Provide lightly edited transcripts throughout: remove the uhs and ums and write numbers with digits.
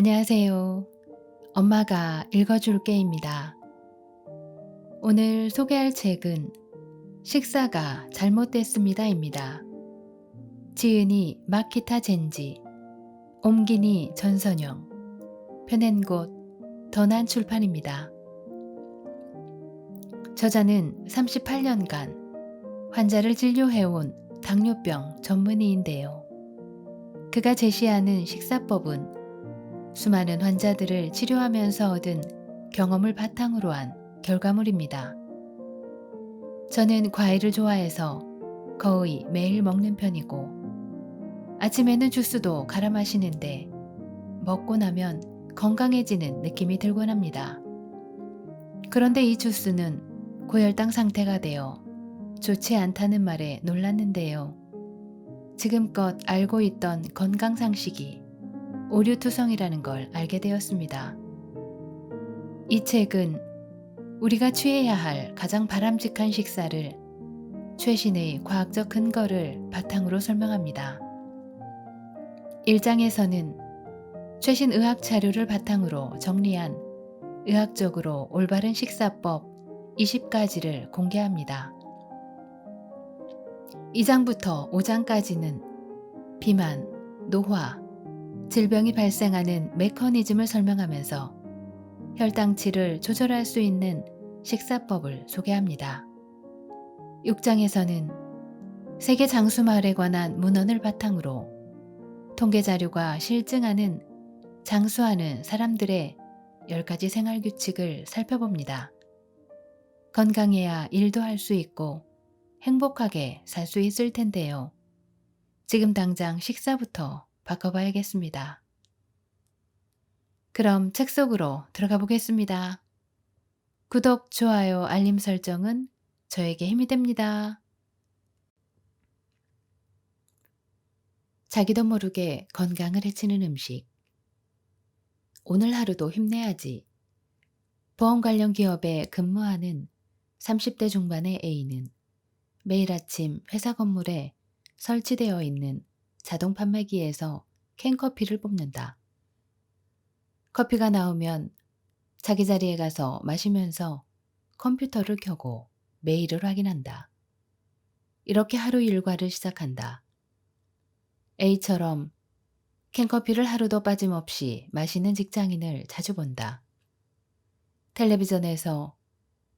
안녕하세요. 엄마가 읽어줄게입니다. 오늘 소개할 책은 식사가 잘못됐습니다입니다. 지은이 마키타 젠지, 옮기니 전선영, 펴낸 곳 더난 출판입니다. 저자는 38년간 환자를 진료해온 당뇨병 전문의인데요. 그가 제시하는 식사법은 수많은 환자들을 치료하면서 얻은 경험을 바탕으로 한 결과물입니다. 저는 과일을 좋아해서 거의 매일 먹는 편이고 아침에는 주스도 갈아 마시는데 먹고 나면 건강해지는 느낌이 들곤 합니다. 그런데 이 주스는 고혈당 상태가 되어 좋지 않다는 말에 놀랐는데요. 지금껏 알고 있던 건강 상식이 오류투성이라는 걸 알게 되었습니다. 이 책은 우리가 취해야 할 가장 바람직한 식사를 최신의 과학적 근거를 바탕으로 설명합니다. 1장에서는 최신 의학 자료를 바탕으로 정리한 의학적으로 올바른 식사법 20가지를 공개합니다. 2장부터 5장까지는 비만, 노화, 질병이 발생하는 메커니즘을 설명하면서 혈당치를 조절할 수 있는 식사법을 소개합니다. 6장에서는 세계 장수마을에 관한 문헌을 바탕으로 통계 자료가 실증하는 장수하는 사람들의 10가지 생활 규칙을 살펴봅니다. 건강해야 일도 할 수 있고 행복하게 살 수 있을 텐데요. 지금 당장 식사부터 바꿔봐야겠습니다. 그럼 책 속으로 들어가 보겠습니다. 구독, 좋아요, 알림 설정은 저에게 힘이 됩니다. 자기도 모르게 건강을 해치는 음식. 오늘 하루도 힘내야지. 보험 관련 기업에 근무하는 30대 중반의 A는 매일 아침 회사 건물에 설치되어 있는 자동 판매기에서 캔커피를 뽑는다. 커피가 나오면 자기 자리에 가서 마시면서 컴퓨터를 켜고 메일을 확인한다. 이렇게 하루 일과를 시작한다. A처럼 캔커피를 하루도 빠짐없이 마시는 직장인을 자주 본다. 텔레비전에서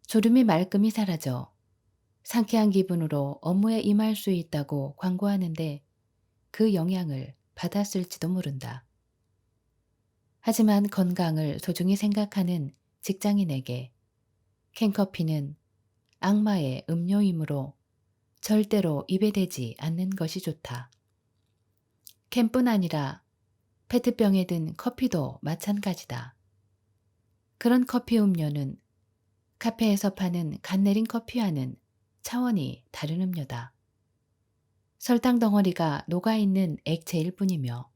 졸음이 말끔히 사라져 상쾌한 기분으로 업무에 임할 수 있다고 광고하는데 그 영향을 받았을지도 모른다. 하지만 건강을 소중히 생각하는 직장인에게 캔커피는 악마의 음료이므로 절대로 입에 대지 않는 것이 좋다. 캔뿐 아니라 페트병에 든 커피도 마찬가지다. 그런 커피 음료는 카페에서 파는 갓 내린 커피와는 차원이 다른 음료다. 설탕 덩어리가 녹아있는 액체일 뿐이며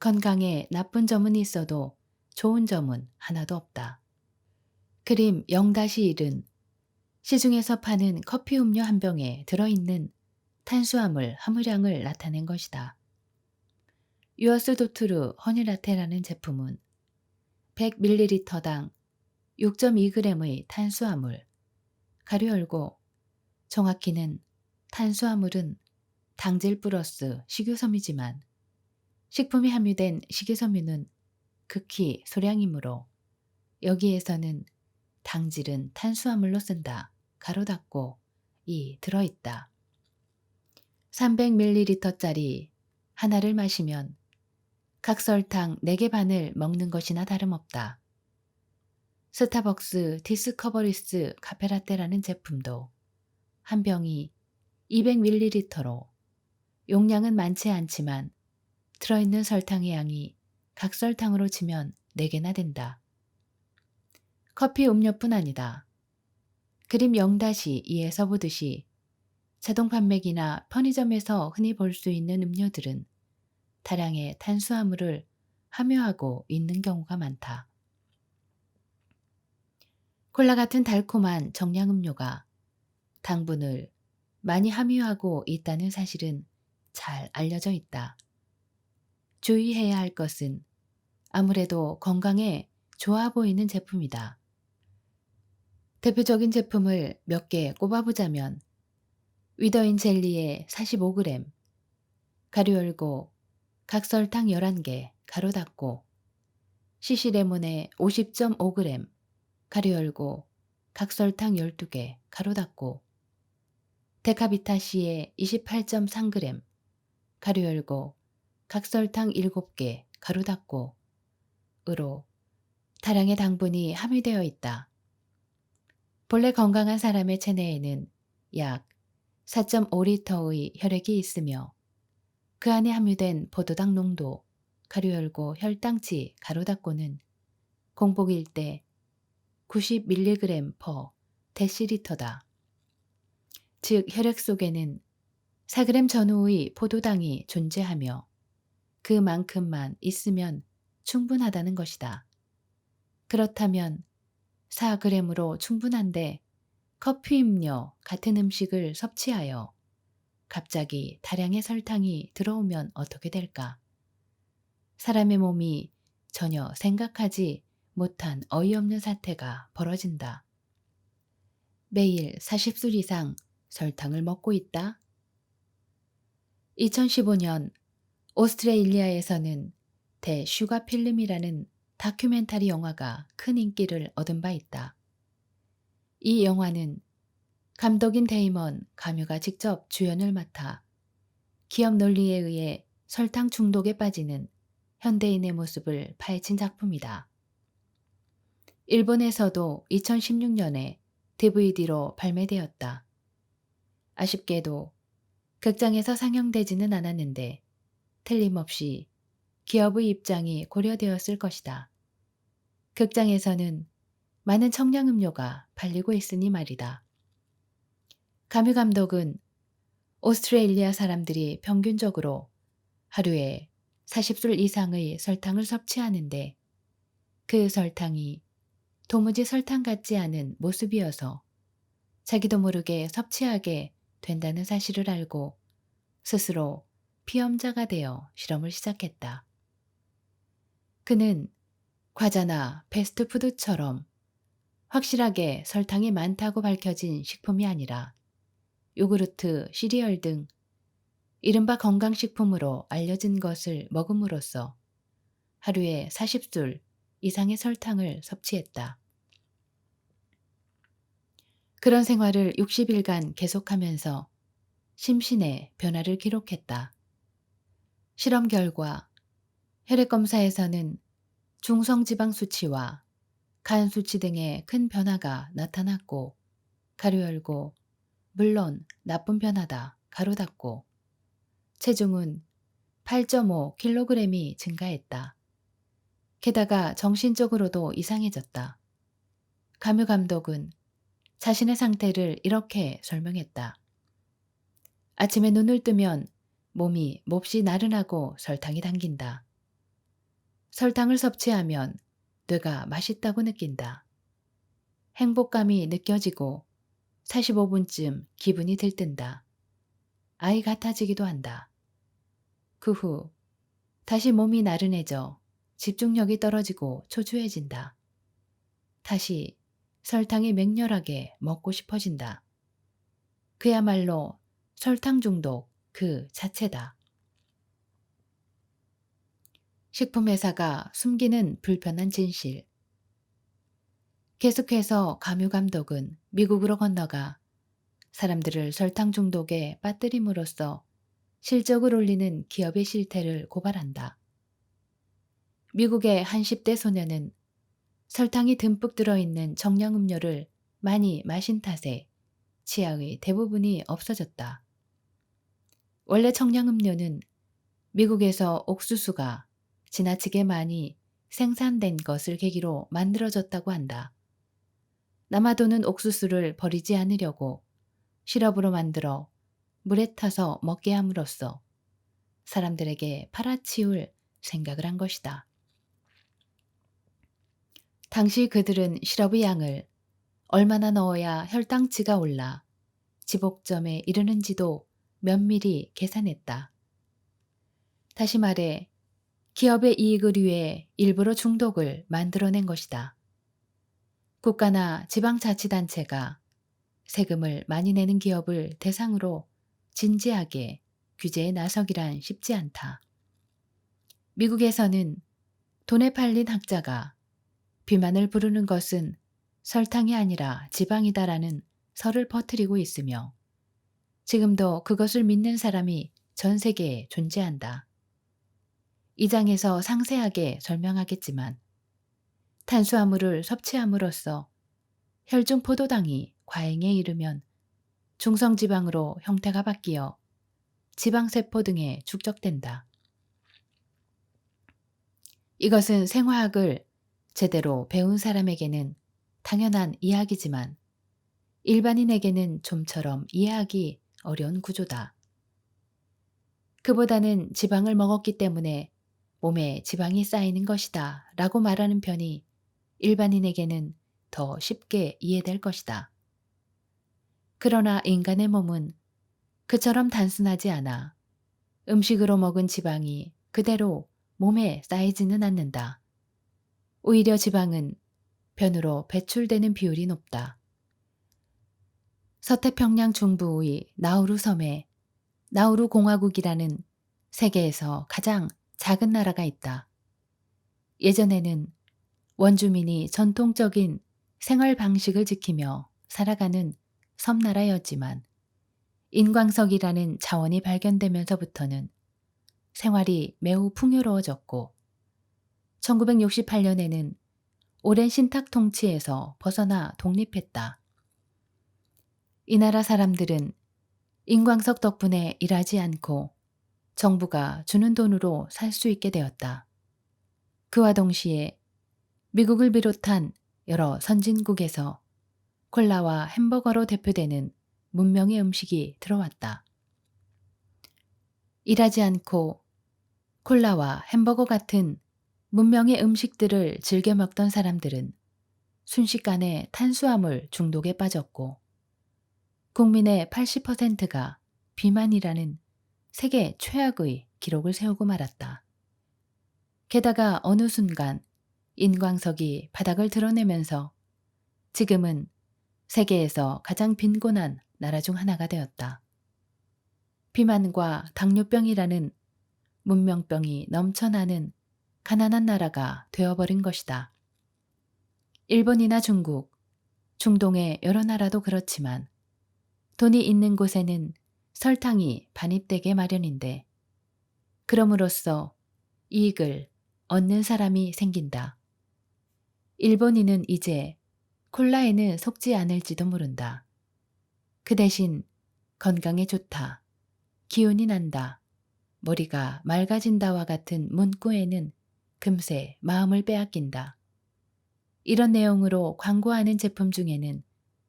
건강에 나쁜 점은 있어도 좋은 점은 하나도 없다. 그림 0-1은 시중에서 파는 커피 음료 한 병에 들어있는 탄수화물 함유량을 나타낸 것이다. 유어스 도투르 허니라테라는 제품은 100ml당 6.2g의 탄수화물, 가로 열고 정확히는 탄수화물은 당질 플러스 식이섬유지만 식품이 함유된 식이섬유는 극히 소량이므로 여기에서는 당질은 탄수화물로 쓴다. 가로 닫고 이 들어있다. 300ml짜리 하나를 마시면 각설탕 4개 반을 먹는 것이나 다름없다. 스타벅스 디스커버리스 카페라떼라는 제품도 한 병이 200ml로 용량은 많지 않지만 들어있는 설탕의 양이 각설탕으로 치면 4개나 된다. 커피 음료뿐 아니다. 그림 0-2에서 보듯이 자동 판매기나 편의점에서 흔히 볼 수 있는 음료들은 다량의 탄수화물을 함유하고 있는 경우가 많다. 콜라 같은 달콤한 정량음료가 당분을 많이 함유하고 있다는 사실은 잘 알려져 있다. 주의해야 할 것은 아무래도 건강에 좋아 보이는 제품이다. 대표적인 제품을 몇 개 꼽아보자면 위더인 젤리에 45g, 가루 열고 각설탕 11개, 가루 닫고 CC레몬에 50.5g, 가루 열고 각설탕 12개, 가루 닫고 데카비타C에 28.3g, 가루 열고 각설탕 7개, 가루 닫고 으로 다량의 당분이 함유되어 있다. 본래 건강한 사람의 체내에는 약 4.5리터의 혈액이 있으며 그 안에 함유된 포도당 농도, 가루 열고 혈당치, 가루 닫고는 공복일 때 90mg/dl다. 즉 혈액 속에는 4g 전후의 포도당이 존재하며 그만큼만 있으면 충분하다는 것이다. 그렇다면 4g으로 충분한데 커피, 음료 같은 음식을 섭취하여 갑자기 다량의 설탕이 들어오면 어떻게 될까? 사람의 몸이 전혀 생각하지 못한 어이없는 사태가 벌어진다. 매일 40술 이상 설탕을 먹고 있다. 2015년 오스트레일리아에서는 대 슈가 필름이라는 다큐멘터리 영화가 큰 인기를 얻은 바 있다. 이 영화는 감독인 데이먼 가뮤가 직접 주연을 맡아 기업 논리에 의해 설탕 중독에 빠지는 현대인의 모습을 파헤친 작품이다. 일본에서도 2016년에 DVD로 발매되었다. 아쉽게도 극장에서 상영되지는 않았는데 틀림없이 기업의 입장이 고려되었을 것이다. 극장에서는 많은 청량음료가 팔리고 있으니 말이다. 가뮤 감독은 오스트레일리아 사람들이 평균적으로 하루에 40술 이상의 설탕을 섭취하는데 그 설탕이 도무지 설탕 같지 않은 모습이어서 자기도 모르게 섭취하게 된다는 사실을 알고 스스로 피험자가 되어 실험을 시작했다. 그는 과자나 패스트푸드처럼 확실하게 설탕이 많다고 밝혀진 식품이 아니라 요구르트, 시리얼 등 이른바 건강식품으로 알려진 것을 먹음으로써 하루에 40술 이상의 설탕을 섭취했다. 그런 생활을 60일간 계속하면서 심신의 변화를 기록했다. 실험 결과 혈액 검사에서는 중성지방 수치와 간 수치 등의 큰 변화가 나타났고 가로 열고 물론 나쁜 변화다 가로 닫고 체중은 8.5kg이 증가했다. 게다가 정신적으로도 이상해졌다. 가뮤 감독은 자신의 상태를 이렇게 설명했다. 아침에 눈을 뜨면 몸이 몹시 나른하고 설탕이 당긴다. 설탕을 섭취하면 뇌가 맛있다고 느낀다. 행복감이 느껴지고 45분쯤 기분이 들뜬다. 아이 같아지기도 한다. 그 후 다시 몸이 나른해져 집중력이 떨어지고 초조해진다. 다시 설탕이 맹렬하게 먹고 싶어진다. 그야말로 설탕 중독 그 자체다. 식품회사가 숨기는 불편한 진실. 계속해서 가뮤 감독은 미국으로 건너가 사람들을 설탕 중독에 빠뜨림으로써 실적을 올리는 기업의 실태를 고발한다. 미국의 한 10대 소년은 설탕이 듬뿍 들어있는 정량음료를 많이 마신 탓에 치아의 대부분이 없어졌다. 원래 청량음료는 미국에서 옥수수가 지나치게 많이 생산된 것을 계기로 만들어졌다고 한다. 남아도는 옥수수를 버리지 않으려고 시럽으로 만들어 물에 타서 먹게 함으로써 사람들에게 팔아치울 생각을 한 것이다. 당시 그들은 시럽의 양을 얼마나 넣어야 혈당치가 올라 지복점에 이르는지도 면밀히 계산했다. 다시 말해 기업의 이익을 위해 일부러 중독을 만들어낸 것이다. 국가나 지방자치단체가 세금을 많이 내는 기업을 대상으로 진지하게 규제에 나서기란 쉽지 않다. 미국에서는 돈에 팔린 학자가 비만을 부르는 것은 설탕이 아니라 지방이다라는 설을 퍼뜨리고 있으며 지금도 그것을 믿는 사람이 전 세계에 존재한다. 이 장에서 상세하게 설명하겠지만 탄수화물을 섭취함으로써 혈중 포도당이 과잉에 이르면 중성지방으로 형태가 바뀌어 지방세포 등에 축적된다. 이것은 생화학을 제대로 배운 사람에게는 당연한 이야기지만 일반인에게는 좀처럼 이해하기 어려운 구조다. 그보다는 지방을 먹었기 때문에 몸에 지방이 쌓이는 것이다 라고 말하는 편이 일반인에게는 더 쉽게 이해될 것이다. 그러나 인간의 몸은 그처럼 단순하지 않아 음식으로 먹은 지방이 그대로 몸에 쌓이지는 않는다. 오히려 지방은 변으로 배출되는 비율이 높다. 서태평양 중부의 나우루 섬에 나우루 공화국이라는 세계에서 가장 작은 나라가 있다. 예전에는 원주민이 전통적인 생활 방식을 지키며 살아가는 섬나라였지만 인광석이라는 자원이 발견되면서부터는 생활이 매우 풍요로워졌고 1968년에는 오랜 신탁 통치에서 벗어나 독립했다. 이 나라 사람들은 인광석 덕분에 일하지 않고 정부가 주는 돈으로 살 수 있게 되었다. 그와 동시에 미국을 비롯한 여러 선진국에서 콜라와 햄버거로 대표되는 문명의 음식이 들어왔다. 일하지 않고 콜라와 햄버거 같은 문명의 음식들을 즐겨 먹던 사람들은 순식간에 탄수화물 중독에 빠졌고 국민의 80%가 비만이라는 세계 최악의 기록을 세우고 말았다. 게다가 어느 순간 인광석이 바닥을 드러내면서 지금은 세계에서 가장 빈곤한 나라 중 하나가 되었다. 비만과 당뇨병이라는 문명병이 넘쳐나는 가난한 나라가 되어버린 것이다. 일본이나 중국, 중동의 여러 나라도 그렇지만 돈이 있는 곳에는 설탕이 반입되게 마련인데 그럼으로써 이익을 얻는 사람이 생긴다. 일본인은 이제 콜라에는 속지 않을지도 모른다. 그 대신 건강에 좋다, 기운이 난다, 머리가 맑아진다와 같은 문구에는 금세 마음을 빼앗긴다. 이런 내용으로 광고하는 제품 중에는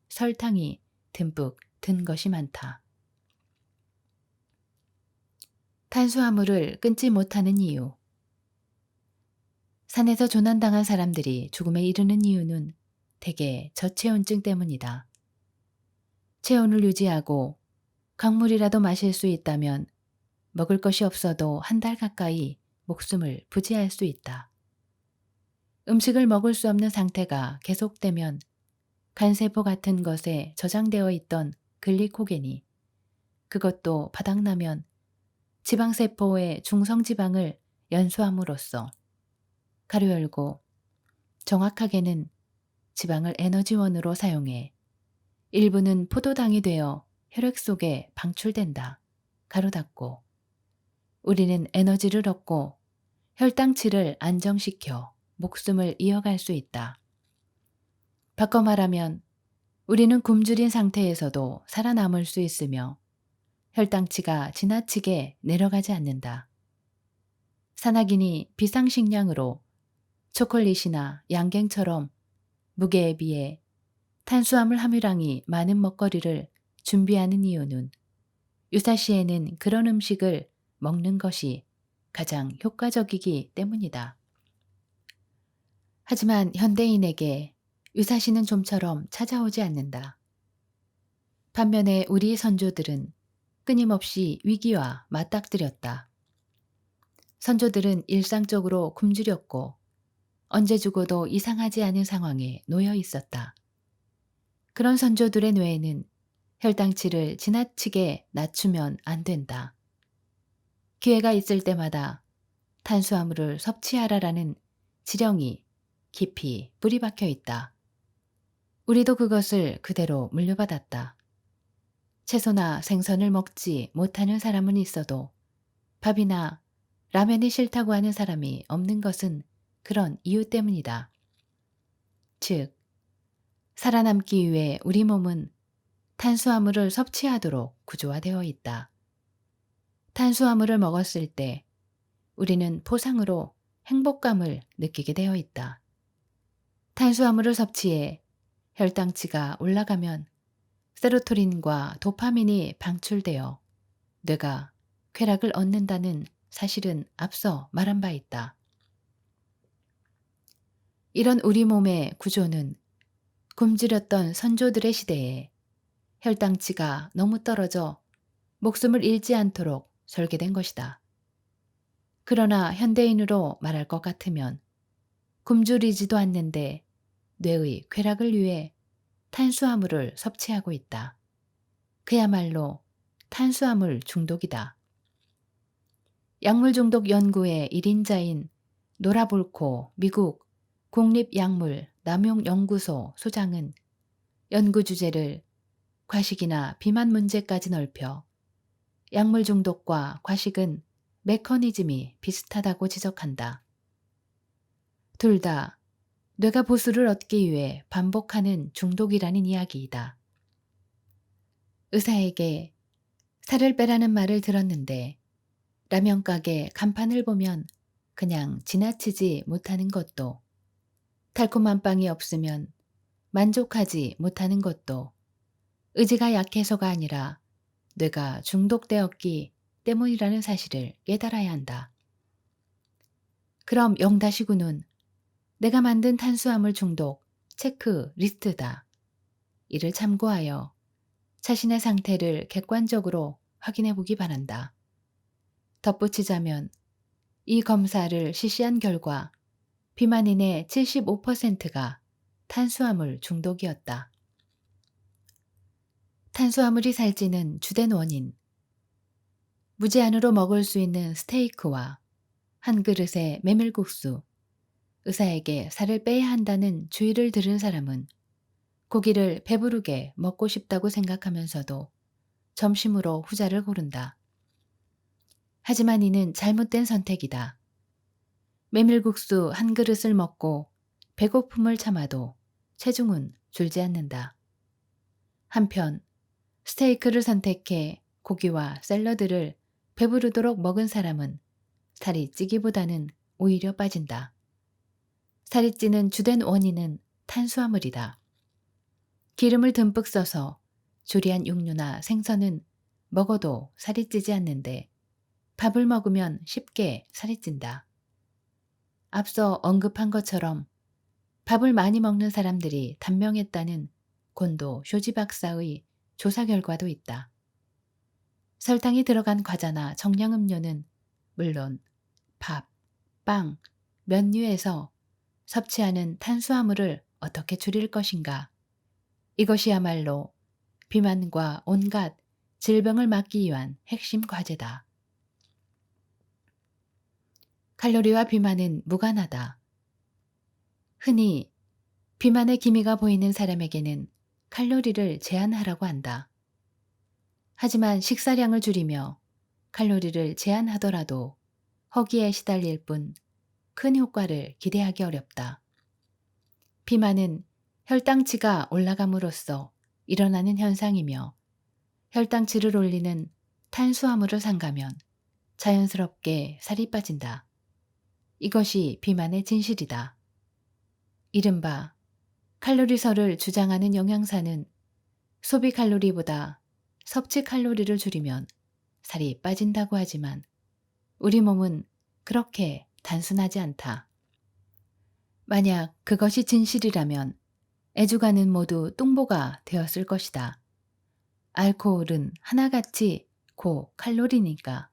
설탕이 듬뿍 든 것이 많다. 탄수화물을 끊지 못하는 이유. 산에서 조난당한 사람들이 죽음에 이르는 이유는 대개 저체온증 때문이다. 체온을 유지하고 강물이라도 마실 수 있다면 먹을 것이 없어도 한 달 가까이 목숨을 부지할 수 있다. 음식을 먹을 수 없는 상태가 계속되면 간세포 같은 것에 저장되어 있던 글리코겐이 그것도 바닥나면 지방세포의 중성지방을 연소함으로써 가로 열고 정확하게는 지방을 에너지원으로 사용해 일부는 포도당이 되어 혈액 속에 방출된다. 가로 닫고 우리는 에너지를 얻고 혈당치를 안정시켜 목숨을 이어갈 수 있다. 바꿔 말하면 우리는 굶주린 상태에서도 살아남을 수 있으며 혈당치가 지나치게 내려가지 않는다. 산악인이 비상식량으로 초콜릿이나 양갱처럼 무게에 비해 탄수화물 함유량이 많은 먹거리를 준비하는 이유는 유사시에는 그런 음식을 먹는 것이 가장 효과적이기 때문이다. 하지만 현대인에게 유사시는 좀처럼 찾아오지 않는다. 반면에 우리 선조들은 끊임없이 위기와 맞닥뜨렸다. 선조들은 일상적으로 굶주렸고 언제 죽어도 이상하지 않은 상황에 놓여 있었다. 그런 선조들의 뇌에는 혈당치를 지나치게 낮추면 안 된다. 기회가 있을 때마다 탄수화물을 섭취하라라는 지령이 깊이 뿌리 박혀 있다. 우리도 그것을 그대로 물려받았다. 채소나 생선을 먹지 못하는 사람은 있어도 밥이나 라면이 싫다고 하는 사람이 없는 것은 그런 이유 때문이다. 즉, 살아남기 위해 우리 몸은 탄수화물을 섭취하도록 구조화되어 있다. 탄수화물을 먹었을 때 우리는 포상으로 행복감을 느끼게 되어 있다. 탄수화물을 섭취해 혈당치가 올라가면 세로토닌과 도파민이 방출되어 뇌가 쾌락을 얻는다는 사실은 앞서 말한 바 있다. 이런 우리 몸의 구조는 굶주렸던 선조들의 시대에 혈당치가 너무 떨어져 목숨을 잃지 않도록 설계된 것이다. 그러나 현대인으로 말할 것 같으면 굶주리지도 않는데 뇌의 쾌락을 위해 탄수화물을 섭취하고 있다. 그야말로 탄수화물 중독이다. 약물 중독 연구의 1인자인 노라볼코 미국 국립약물남용연구소 소장은 연구 주제를 과식이나 비만 문제까지 넓혀 약물 중독과 과식은 메커니즘이 비슷하다고 지적한다. 둘 다 뇌가 보수를 얻기 위해 반복하는 중독이라는 이야기이다. 의사에게 살을 빼라는 말을 들었는데 라면 가게 간판을 보면 그냥 지나치지 못하는 것도, 달콤한 빵이 없으면 만족하지 못하는 것도 의지가 약해서가 아니라 뇌가 중독되었기 때문이라는 사실을 깨달아야 한다. 그럼 0-9는 내가 만든 탄수화물 중독 체크리스트다. 이를 참고하여 자신의 상태를 객관적으로 확인해 보기 바란다. 덧붙이자면 이 검사를 실시한 결과 비만인의 75%가 탄수화물 중독이었다. 탄수화물이 살찌는 주된 원인. 무제한으로 먹을 수 있는 스테이크와 한 그릇의 메밀국수, 의사에게 살을 빼야 한다는 주의를 들은 사람은 고기를 배부르게 먹고 싶다고 생각하면서도 점심으로 후자를 고른다. 하지만 이는 잘못된 선택이다. 메밀국수 한 그릇을 먹고 배고픔을 참아도 체중은 줄지 않는다. 한편 스테이크를 선택해 고기와 샐러드를 배부르도록 먹은 사람은 살이 찌기보다는 오히려 빠진다. 살이 찌는 주된 원인은 탄수화물이다. 기름을 듬뿍 써서 조리한 육류나 생선은 먹어도 살이 찌지 않는데 밥을 먹으면 쉽게 살이 찐다. 앞서 언급한 것처럼 밥을 많이 먹는 사람들이 단명했다는 곤도 쇼지 박사의 조사 결과도 있다. 설탕이 들어간 과자나 정량음료는 물론 밥, 빵, 면류에서 섭취하는 탄수화물을 어떻게 줄일 것인가? 이것이야말로 비만과 온갖 질병을 막기 위한 핵심 과제다. 칼로리와 비만은 무관하다. 흔히 비만의 기미가 보이는 사람에게는 칼로리를 제한하라고 한다. 하지만 식사량을 줄이며 칼로리를 제한하더라도 허기에 시달릴 뿐 큰 효과를 기대하기 어렵다. 비만은 혈당치가 올라감으로써 일어나는 현상이며 혈당치를 올리는 탄수화물을 삼가면 자연스럽게 살이 빠진다. 이것이 비만의 진실이다. 이른바 칼로리설을 주장하는 영양사는 소비 칼로리보다 섭취 칼로리를 줄이면 살이 빠진다고 하지만 우리 몸은 그렇게 단순하지 않다. 만약 그것이 진실이라면 애주가는 모두 뚱보가 되었을 것이다. 알코올은 하나같이 고칼로리니까.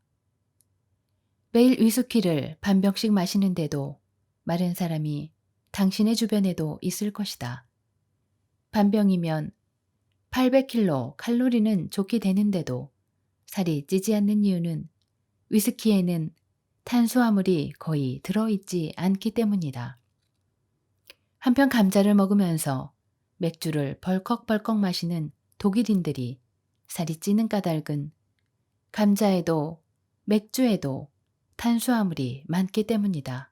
매일 위스키를 반 병씩 마시는데도 마른 사람이 당신의 주변에도 있을 것이다. 반 병이면 800 칼로리는 좋게 되는데도 살이 찌지 않는 이유는 위스키에는 탄수화물이 거의 들어있지 않기 때문이다. 한편 감자를 먹으면서 맥주를 벌컥벌컥 마시는 독일인들이 살이 찌는 까닭은 감자에도 맥주에도 탄수화물이 많기 때문이다.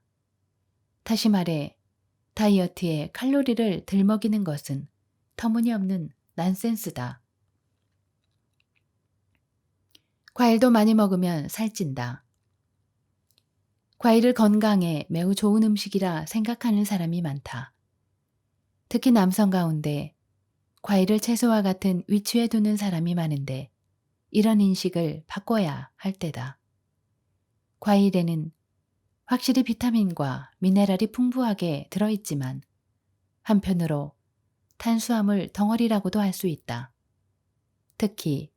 다시 말해 다이어트에 칼로리를 덜 먹이는 것은 터무니없는 난센스다. 과일도 많이 먹으면 살찐다. 과일을 건강에 매우 좋은 음식이라 생각하는 사람이 많다. 특히 남성 가운데 과일을 채소와 같은 위치에 두는 사람이 많은데 이런 인식을 바꿔야 할 때다. 과일에는 확실히 비타민과 미네랄이 풍부하게 들어있지만 한편으로 탄수화물 덩어리라고도 할 수 있다. 특히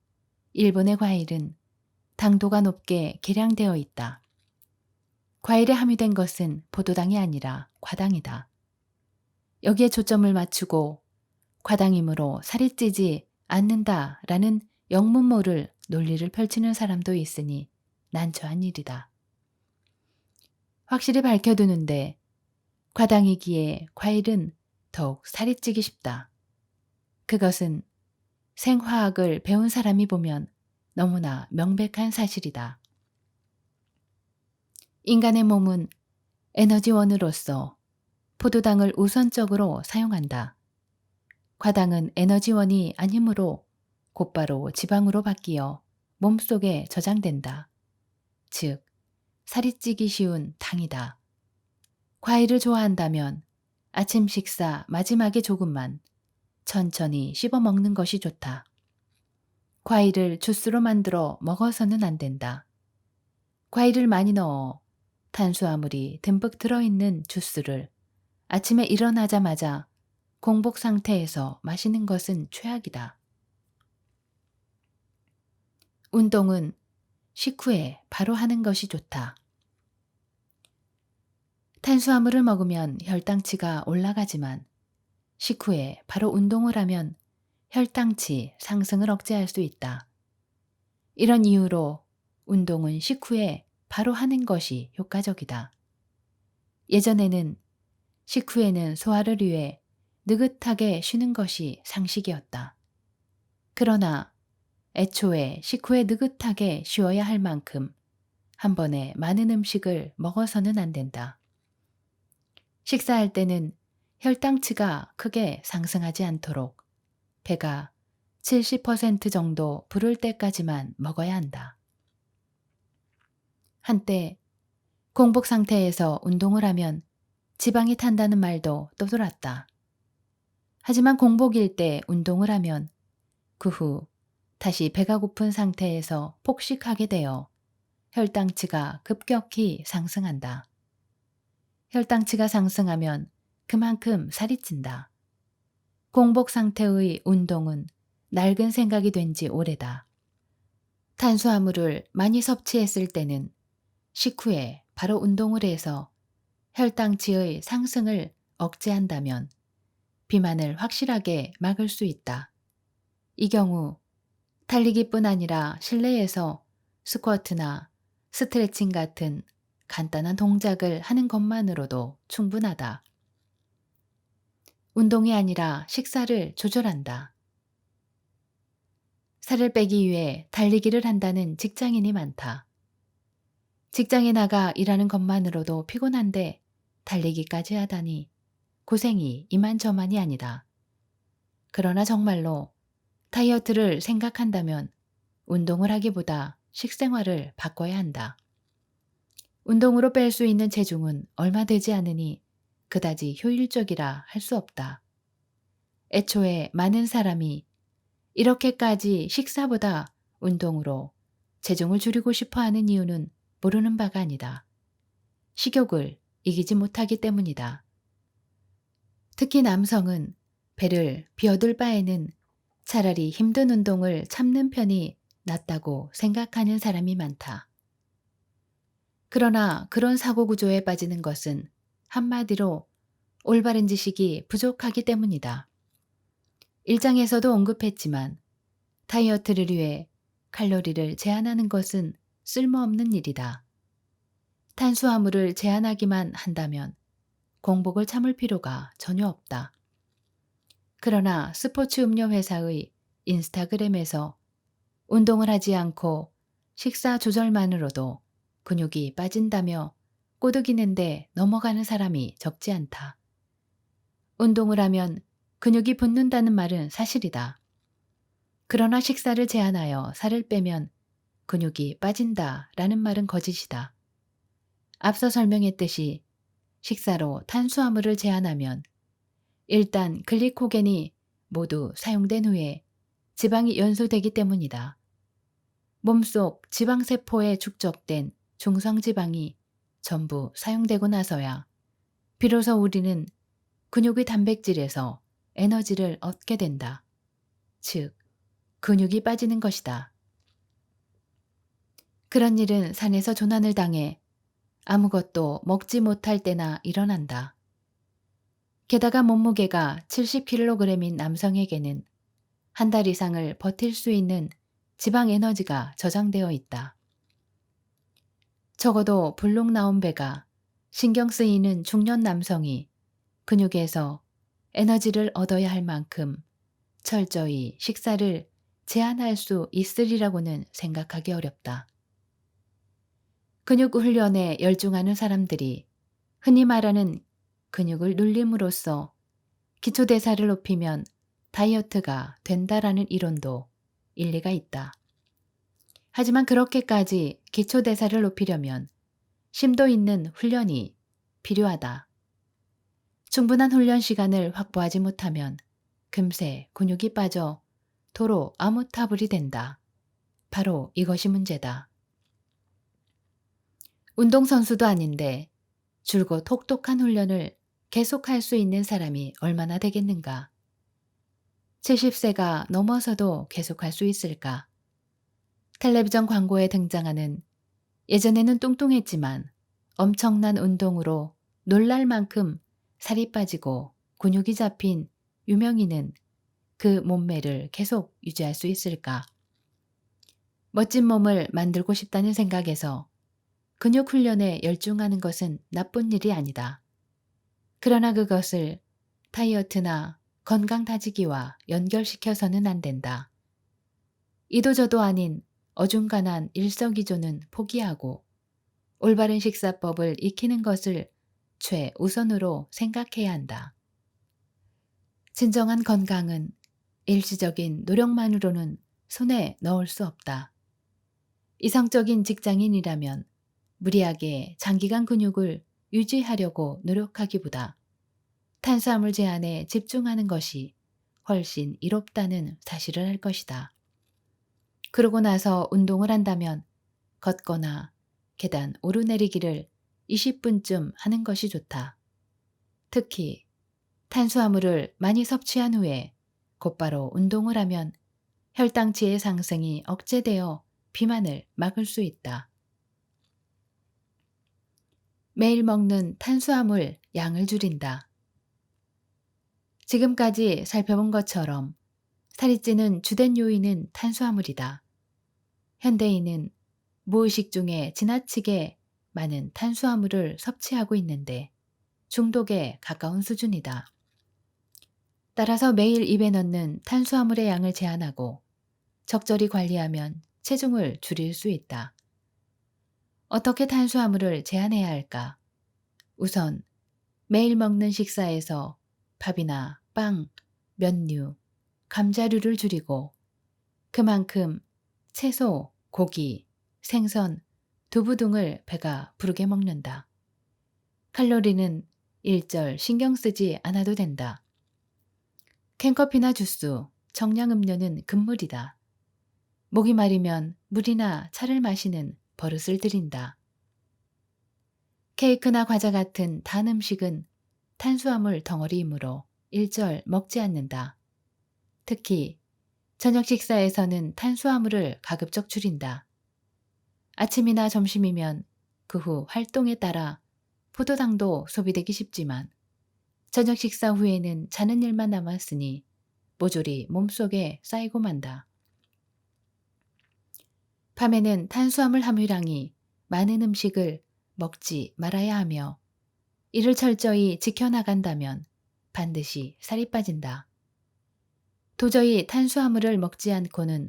일본의 과일은 당도가 높게 계량되어 있다. 과일에 함유된 것은 포도당이 아니라 과당이다. 여기에 초점을 맞추고 과당이므로 살이 찌지 않는다라는 영문모를 논리를 펼치는 사람도 있으니 난처한 일이다. 확실히 밝혀두는데 과당이기에 과일은 더욱 살이 찌기 쉽다. 그것은 생화학을 배운 사람이 보면 너무나 명백한 사실이다. 인간의 몸은 에너지원으로서 포도당을 우선적으로 사용한다. 과당은 에너지원이 아니므로 곧바로 지방으로 바뀌어 몸속에 저장된다. 즉, 살이 찌기 쉬운 당이다. 과일을 좋아한다면 아침 식사 마지막에 조금만 천천히 씹어 먹는 것이 좋다. 과일을 주스로 만들어 먹어서는 안 된다. 과일을 많이 넣어 탄수화물이 듬뿍 들어있는 주스를 아침에 일어나자마자 공복 상태에서 마시는 것은 최악이다. 운동은 식후에 바로 하는 것이 좋다. 탄수화물을 먹으면 혈당치가 올라가지만 식후에 바로 운동을 하면 혈당치 상승을 억제할 수 있다. 이런 이유로 운동은 식후에 바로 하는 것이 효과적이다. 예전에는 식후에는 소화를 위해 느긋하게 쉬는 것이 상식이었다. 그러나 애초에 식후에 느긋하게 쉬어야 할 만큼 한 번에 많은 음식을 먹어서는 안 된다. 식사할 때는 혈당치가 크게 상승하지 않도록 배가 70% 정도 부를 때까지만 먹어야 한다. 한때 공복 상태에서 운동을 하면 지방이 탄다는 말도 떠돌았다. 하지만 공복일 때 운동을 하면 그 후 다시 배가 고픈 상태에서 폭식하게 되어 혈당치가 급격히 상승한다. 혈당치가 상승하면 그만큼 살이 찐다. 공복 상태의 운동은 낡은 생각이 된 지 오래다. 탄수화물을 많이 섭취했을 때는 식후에 바로 운동을 해서 혈당치의 상승을 억제한다면 비만을 확실하게 막을 수 있다. 이 경우 달리기뿐 아니라 실내에서 스쿼트나 스트레칭 같은 간단한 동작을 하는 것만으로도 충분하다. 운동이 아니라 식사를 조절한다. 살을 빼기 위해 달리기를 한다는 직장인이 많다. 직장에 나가 일하는 것만으로도 피곤한데 달리기까지 하다니 고생이 이만저만이 아니다. 그러나 정말로 다이어트를 생각한다면 운동을 하기보다 식생활을 바꿔야 한다. 운동으로 뺄 수 있는 체중은 얼마 되지 않으니 그다지 효율적이라 할 수 없다. 애초에 많은 사람이 이렇게까지 식사보다 운동으로 체중을 줄이고 싶어 하는 이유는 모르는 바가 아니다. 식욕을 이기지 못하기 때문이다. 특히 남성은 배를 비워둘 바에는 차라리 힘든 운동을 참는 편이 낫다고 생각하는 사람이 많다. 그러나 그런 사고 구조에 빠지는 것은 한마디로 올바른 지식이 부족하기 때문이다. 일장에서도 언급했지만 다이어트를 위해 칼로리를 제한하는 것은 쓸모없는 일이다. 탄수화물을 제한하기만 한다면 공복을 참을 필요가 전혀 없다. 그러나 스포츠 음료 회사의 인스타그램에서 운동을 하지 않고 식사 조절만으로도 근육이 빠진다며 꼬드기는데 넘어가는 사람이 적지 않다. 운동을 하면 근육이 붙는다는 말은 사실이다. 그러나 식사를 제한하여 살을 빼면 근육이 빠진다라는 말은 거짓이다. 앞서 설명했듯이 식사로 탄수화물을 제한하면 일단 글리코겐이 모두 사용된 후에 지방이 연소되기 때문이다. 몸속 지방세포에 축적된 중성지방이 전부 사용되고 나서야 비로소 우리는 근육의 단백질에서 에너지를 얻게 된다. 즉, 근육이 빠지는 것이다. 그런 일은 산에서 조난을 당해 아무것도 먹지 못할 때나 일어난다. 게다가 몸무게가 70kg인 남성에게는 한 달 이상을 버틸 수 있는 지방 에너지가 저장되어 있다. 적어도 불룩 나온 배가 신경 쓰이는 중년 남성이 근육에서 에너지를 얻어야 할 만큼 철저히 식사를 제한할 수 있으리라고는 생각하기 어렵다. 근육 훈련에 열중하는 사람들이 흔히 말하는 근육을 늘림으로써 기초대사를 높이면 다이어트가 된다라는 이론도 일리가 있다. 하지만 그렇게까지 기초대사를 높이려면 심도 있는 훈련이 필요하다. 충분한 훈련 시간을 확보하지 못하면 금세 근육이 빠져 도로 아무타불이 된다. 바로 이것이 문제다. 운동선수도 아닌데 줄곧 혹독한 훈련을 계속할 수 있는 사람이 얼마나 되겠는가? 70세가 넘어서도 계속할 수 있을까? 텔레비전 광고에 등장하는 예전에는 뚱뚱했지만 엄청난 운동으로 놀랄 만큼 살이 빠지고 근육이 잡힌 유명인은 그 몸매를 계속 유지할 수 있을까? 멋진 몸을 만들고 싶다는 생각에서 근육 훈련에 열중하는 것은 나쁜 일이 아니다. 그러나 그것을 다이어트나 건강 다지기와 연결시켜서는 안 된다. 이도저도 아닌 어중간한 일석이조는 포기하고 올바른 식사법을 익히는 것을 최우선으로 생각해야 한다. 진정한 건강은 일시적인 노력만으로는 손에 넣을 수 없다. 이성적인 직장인이라면 무리하게 장기간 근육을 유지하려고 노력하기보다 탄수화물 제한에 집중하는 것이 훨씬 이롭다는 사실을 알 것이다. 그러고 나서 운동을 한다면 걷거나 계단 오르내리기를 20분쯤 하는 것이 좋다. 특히 탄수화물을 많이 섭취한 후에 곧바로 운동을 하면 혈당치의 상승이 억제되어 비만을 막을 수 있다. 매일 먹는 탄수화물 양을 줄인다. 지금까지 살펴본 것처럼 살이 찌는 주된 요인은 탄수화물이다. 현대인은 무의식 중에 지나치게 많은 탄수화물을 섭취하고 있는데 중독에 가까운 수준이다. 따라서 매일 입에 넣는 탄수화물의 양을 제한하고 적절히 관리하면 체중을 줄일 수 있다. 어떻게 탄수화물을 제한해야 할까? 우선 매일 먹는 식사에서 밥이나 빵, 면류, 감자류를 줄이고 그만큼 채소, 고기, 생선, 두부 등을 배가 부르게 먹는다. 칼로리는 일절 신경 쓰지 않아도 된다. 캔커피나 주스, 정량음료는 금물이다. 목이 마르면 물이나 차를 마시는 버릇을 들인다. 케이크나 과자 같은 단 음식은 탄수화물 덩어리이므로 일절 먹지 않는다. 특히 저녁 식사에서는 탄수화물을 가급적 줄인다. 아침이나 점심이면 그 후 활동에 따라 포도당도 소비되기 쉽지만 저녁 식사 후에는 자는 일만 남았으니 모조리 몸속에 쌓이고 만다. 밤에는 탄수화물 함유량이 많은 음식을 먹지 말아야 하며 이를 철저히 지켜나간다면 반드시 살이 빠진다. 도저히 탄수화물을 먹지 않고는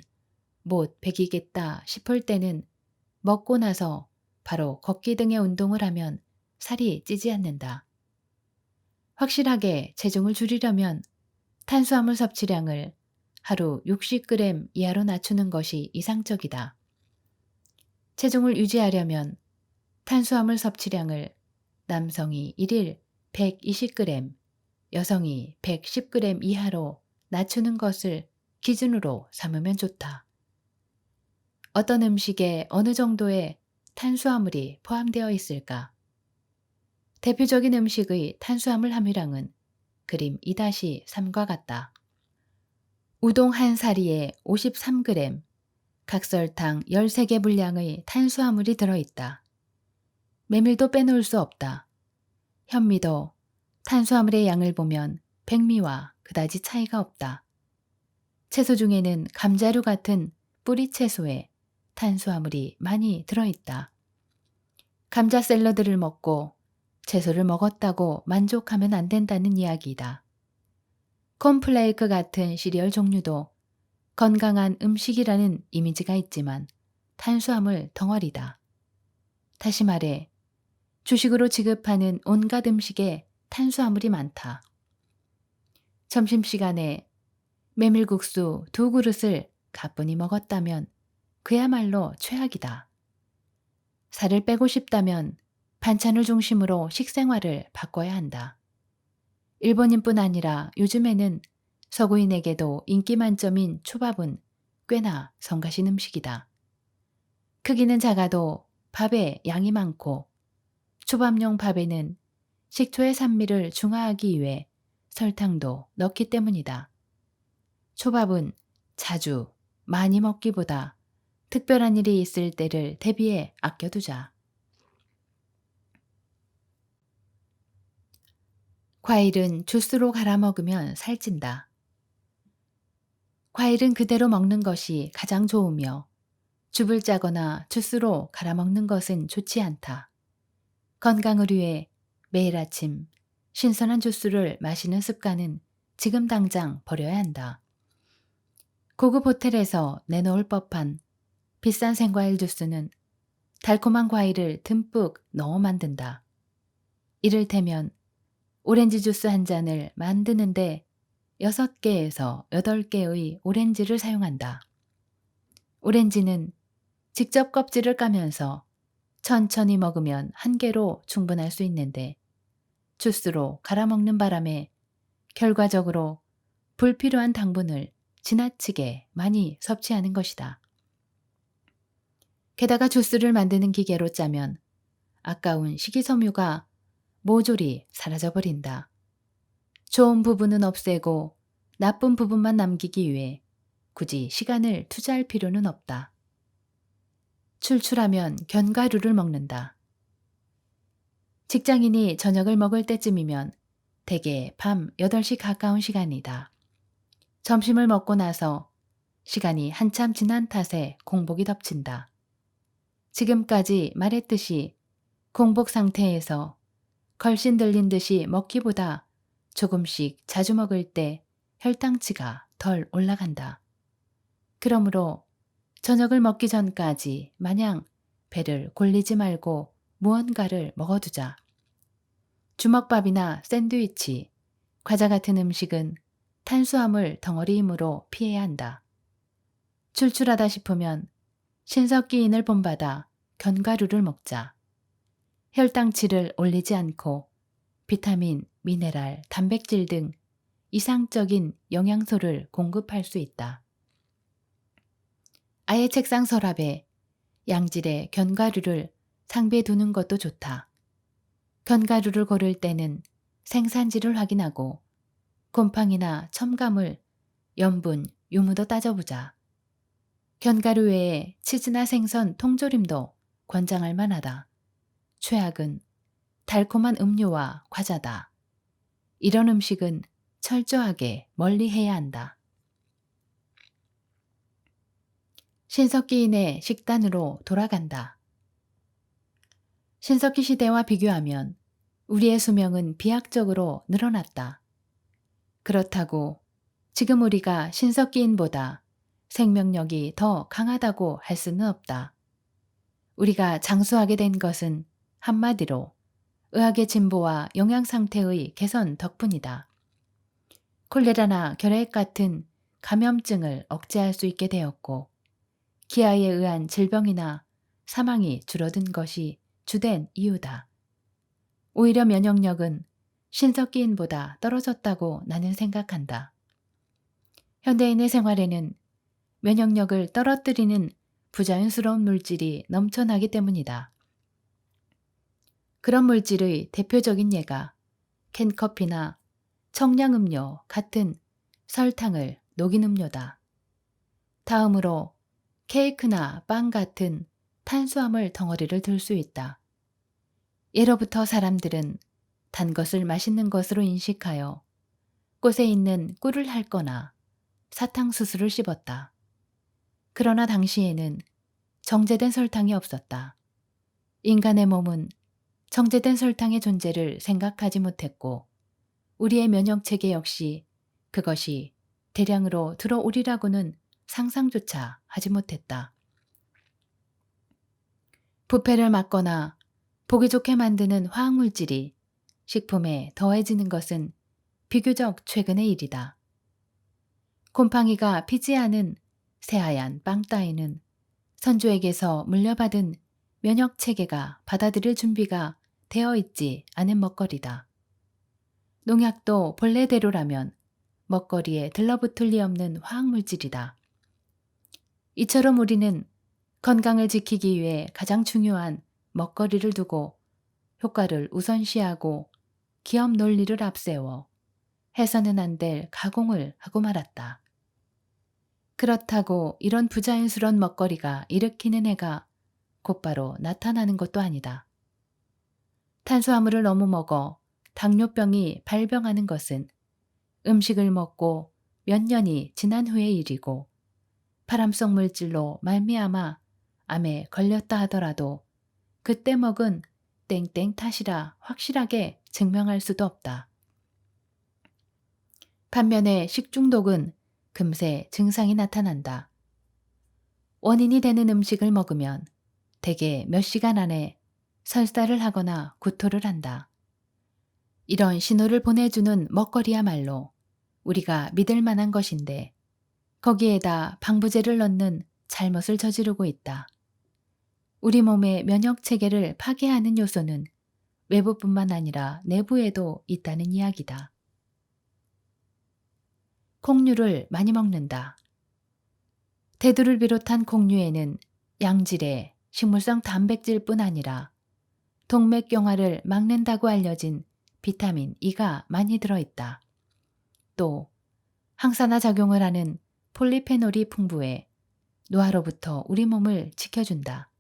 못 배기겠다 싶을 때는 먹고 나서 바로 걷기 등의 운동을 하면 살이 찌지 않는다. 확실하게 체중을 줄이려면 탄수화물 섭취량을 하루 60g 이하로 낮추는 것이 이상적이다. 체중을 유지하려면 탄수화물 섭취량을 남성이 1일 120g, 여성이 110g 이하로 낮추는 것을 기준으로 삼으면 좋다. 어떤 음식에 어느 정도의 탄수화물이 포함되어 있을까? 대표적인 음식의 탄수화물 함유량은 그림 2-3과 같다. 우동 한 사리에 53g, 각설탕 13개 분량의 탄수화물이 들어있다. 메밀도 빼놓을 수 없다. 현미도 탄수화물의 양을 보면 백미와 그다지 차이가 없다. 채소 중에는 감자류 같은 뿌리 채소에 탄수화물이 많이 들어있다. 감자 샐러드를 먹고 채소를 먹었다고 만족하면 안 된다는 이야기이다. 콘플레이크 같은 시리얼 종류도 건강한 음식이라는 이미지가 있지만 탄수화물 덩어리다. 다시 말해 주식으로 지급하는 온갖 음식에 탄수화물이 많다. 점심시간에 메밀국수 2그릇을 가뿐히 먹었다면 그야말로 최악이다. 살을 빼고 싶다면 반찬을 중심으로 식생활을 바꿔야 한다. 일본인뿐 아니라 요즘에는 서구인에게도 인기 만점인 초밥은 꽤나 성가신 음식이다. 크기는 작아도 밥에 양이 많고 초밥용 밥에는 식초의 산미를 중화하기 위해 설탕도 넣기 때문이다. 초밥은 자주 많이 먹기보다 특별한 일이 있을 때를 대비해 아껴두자. 과일은 주스로 갈아 먹으면 살찐다. 과일은 그대로 먹는 것이 가장 좋으며 즙을 짜거나 주스로 갈아 먹는 것은 좋지 않다. 건강을 위해 매일 아침 신선한 주스를 마시는 습관은 지금 당장 버려야 한다. 고급 호텔에서 내놓을 법한 비싼 생과일 주스는 달콤한 과일을 듬뿍 넣어 만든다. 이를테면 오렌지 주스 한 잔을 만드는데 6개에서 8개의 오렌지를 사용한다. 오렌지는 직접 껍질을 까면서 천천히 먹으면 한 개로 충분할 수 있는데 주스로 갈아 먹는 바람에 결과적으로 불필요한 당분을 지나치게 많이 섭취하는 것이다. 게다가 주스를 만드는 기계로 짜면 아까운 식이섬유가 모조리 사라져버린다. 좋은 부분은 없애고 나쁜 부분만 남기기 위해 굳이 시간을 투자할 필요는 없다. 출출하면 견과류를 먹는다. 직장인이 저녁을 먹을 때쯤이면 대개 밤 8시 가까운 시간이다. 점심을 먹고 나서 시간이 한참 지난 탓에 공복이 덮친다. 지금까지 말했듯이 공복 상태에서 걸신 들린 듯이 먹기보다 조금씩 자주 먹을 때 혈당치가 덜 올라간다. 그러므로 저녁을 먹기 전까지 마냥 배를 골리지 말고 무언가를 먹어두자. 주먹밥이나 샌드위치, 과자 같은 음식은 탄수화물 덩어리이므로 피해야 한다. 출출하다 싶으면 신석기인을 본받아 견과류를 먹자. 혈당치를 올리지 않고 비타민, 미네랄, 단백질 등 이상적인 영양소를 공급할 수 있다. 아예 책상 서랍에 양질의 견과류를 상비해 두는 것도 좋다. 견과류를 고를 때는 생산지를 확인하고 곰팡이나 첨가물, 염분, 유무도 따져보자. 견과류 외에 치즈나 생선, 통조림도 권장할 만하다. 최악은 달콤한 음료와 과자다. 이런 음식은 철저하게 멀리해야 한다. 신석기인의 식단으로 돌아간다. 신석기 시대와 비교하면 우리의 수명은 비약적으로 늘어났다. 그렇다고 지금 우리가 신석기인보다 생명력이 더 강하다고 할 수는 없다. 우리가 장수하게 된 것은 한마디로 의학의 진보와 영양 상태의 개선 덕분이다. 콜레라나 결핵 같은 감염증을 억제할 수 있게 되었고, 기아에 의한 질병이나 사망이 줄어든 것이 주된 이유다. 오히려 면역력은 신석기인보다 떨어졌다고 나는 생각한다. 현대인의 생활에는 면역력을 떨어뜨리는 부자연스러운 물질이 넘쳐나기 때문이다. 그런 물질의 대표적인 예가 캔커피나 청량음료 같은 설탕을 녹인 음료다. 다음으로 케이크나 빵 같은 탄수화물 덩어리를 들 수 있다. 예로부터 사람들은 단 것을 맛있는 것으로 인식하여 꽃에 있는 꿀을 핥거나 사탕수수를 씹었다. 그러나 당시에는 정제된 설탕이 없었다. 인간의 몸은 정제된 설탕의 존재를 생각하지 못했고, 우리의 면역체계 역시 그것이 대량으로 들어오리라고는 상상조차 하지 못했다. 부패를 막거나 보기 좋게 만드는 화학물질이 식품에 더해지는 것은 비교적 최근의 일이다. 곰팡이가 피지 않은 새하얀 빵 따위는 선조에게서 물려받은 면역체계가 받아들일 준비가 되어 있지 않은 먹거리다. 농약도 본래대로라면 먹거리에 들러붙을 리 없는 화학물질이다. 이처럼 우리는 건강을 지키기 위해 가장 중요한 먹거리를 두고 효과를 우선시하고 기업 논리를 앞세워 해서는 안 될 가공을 하고 말았다. 그렇다고 이런 부자연스러운 먹거리가 일으키는 해가 곧바로 나타나는 것도 아니다. 탄수화물을 너무 먹어 당뇨병이 발병하는 것은 음식을 먹고 몇 년이 지난 후의 일이고, 발암성 물질로 말미암아 암에 걸렸다 하더라도 그때 먹은 땡땡 탓이라 확실하게 증명할 수도 없다. 반면에 식중독은 금세 증상이 나타난다. 원인이 되는 음식을 먹으면 대개 몇 시간 안에 설사를 하거나 구토를 한다. 이런 신호를 보내주는 먹거리야말로 우리가 믿을 만한 것인데, 거기에다 방부제를 넣는 잘못을 저지르고 있다. 우리 몸의 면역 체계를 파괴하는 요소는 외부뿐만 아니라 내부에도 있다는 이야기다. 콩류를 많이 먹는다. 대두를 비롯한 콩류에는 양질의 식물성 단백질뿐 아니라 동맥경화를 막는다고 알려진 비타민 E가 많이 들어있다. 또 항산화 작용을 하는 폴리페놀이 풍부해 노화로부터 우리 몸을 지켜준다.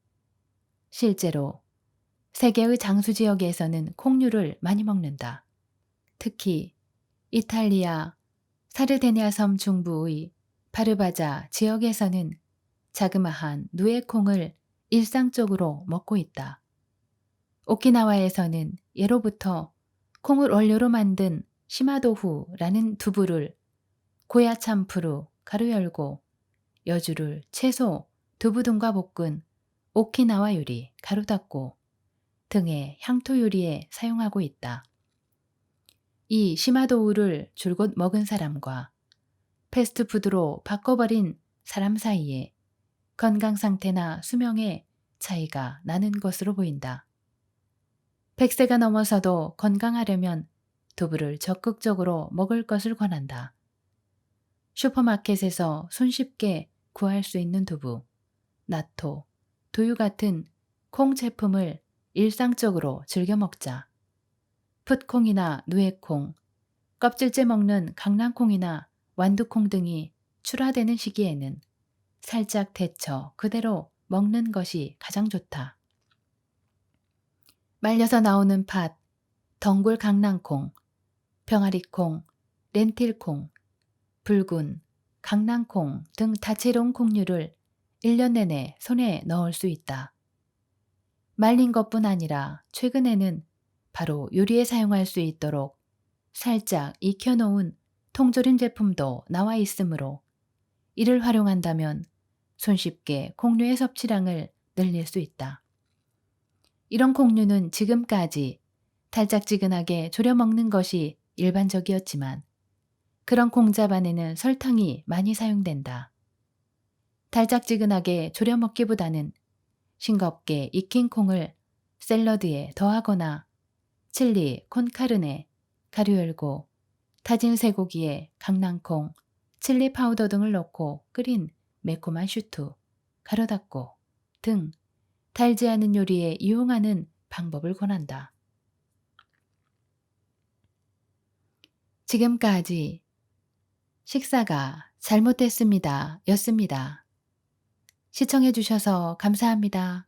실제로 세계의 장수 지역에서는 콩류를 많이 먹는다. 특히 이탈리아 사르데니아 섬 중부의 바르바자 지역에서는 자그마한 누에콩을 일상적으로 먹고 있다. 오키나와에서는 예로부터 콩을 원료로 만든 시마도후라는 두부를 고야 참프루 가루 열고 여주를 채소, 두부 등과 볶은 오키나와 요리 가루 닫고 등의 향토 요리에 사용하고 있다. 이 시마도우를 줄곧 먹은 사람과 패스트푸드로 바꿔버린 사람 사이에 건강 상태나 수명에 차이가 나는 것으로 보인다. 100세가 넘어서도 건강하려면 두부를 적극적으로 먹을 것을 권한다. 슈퍼마켓에서 손쉽게 구할 수 있는 두부, 나토, 두유 같은 콩 제품을 일상적으로 즐겨 먹자. 풋콩이나 누에콩, 껍질째 먹는 강낭콩이나 완두콩 등이 출하되는 시기에는 살짝 데쳐 그대로 먹는 것이 가장 좋다. 말려서 나오는 팥, 덩굴 강낭콩, 병아리콩, 렌틸콩, 붉은, 강낭콩 등 다채로운 콩류를 1년 내내 손에 넣을 수 있다. 말린 것뿐 아니라 최근에는 바로 요리에 사용할 수 있도록 살짝 익혀놓은 통조림 제품도 나와 있으므로 이를 활용한다면 손쉽게 콩류의 섭취량을 늘릴 수 있다. 이런 콩류는 지금까지 달짝지근하게 졸여 먹는 것이 일반적이었지만 그런 콩잡 안에는 설탕이 많이 사용된다. 달짝지근하게 졸여 먹기보다는 싱겁게 익힌 콩을 샐러드에 더하거나 칠리, 콘카르네, 가루 열고 다진 쇠고기에 강낭콩, 칠리 파우더 등을 넣고 끓인 매콤한 슈트, 가루 닦고 등 달지 않은 요리에 이용하는 방법을 권한다. 지금까지 식사가 잘못됐습니다. 였습니다. 시청해 주셔서 감사합니다.